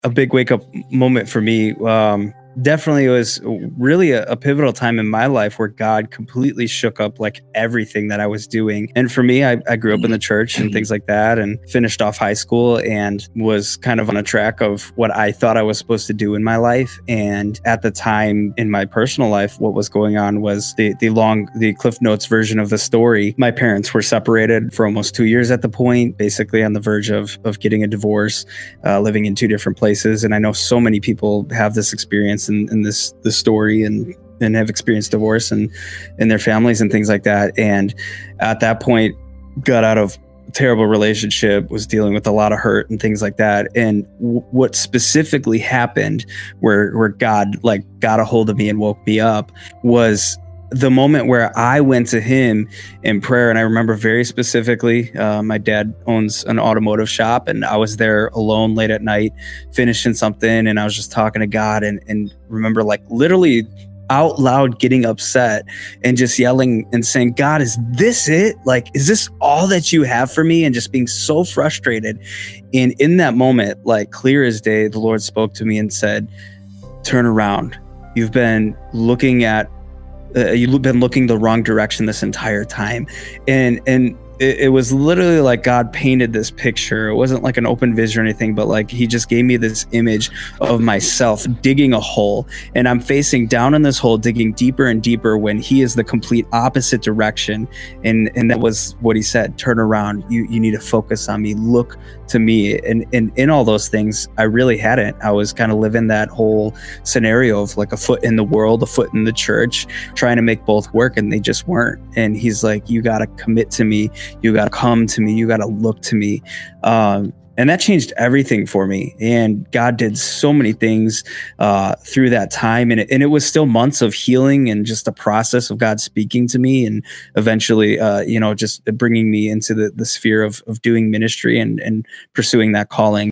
a big wake up moment for me. Definitely it was really a pivotal time in my life where God completely shook up like everything that I was doing. And for me, I grew up in the church and things like that, and finished off high school and was kind of on a track of what I thought I was supposed to do in my life. And at the time in my personal life, what was going on was the Cliff Notes version of the story. My parents were separated for almost 2 years at the point, basically on the verge of getting a divorce, living in two different places. And I know so many people have this experience in this story, and have experienced divorce and in their families and things like that. And at that point, got out of a terrible relationship, was dealing with a lot of hurt and things like that. And what specifically happened, where God like got a hold of me and woke me up, was the moment where I went to him in prayer. And I remember very specifically, my dad owns an automotive shop, and I was there alone late at night finishing something, and I was just talking to God, and remember like literally out loud getting upset and just yelling and saying, God, is this it? Like, is this all that you have for me? And just being so frustrated. And in that moment, like clear as day, the Lord spoke to me and said, turn around. You've been looking the wrong direction this entire time. And it was literally like God painted this picture. It wasn't like an open vision or anything, but like he just gave me this image of myself digging a hole, and I'm facing down in this hole, digging deeper and deeper, when he is the complete opposite direction. And that was what he said: turn around. You need to focus on me, look to me. And in all those things, I really hadn't. I was kind of living that whole scenario of like a foot in the world, a foot in the church, trying to make both work, and they just weren't. And he's like, you got to commit to me. You got to come to me. You got to look to me. And that changed everything for me. And God did so many things through that time. And it was still months of healing and just a process of God speaking to me, and eventually, just bringing me into the sphere of doing ministry and pursuing that calling.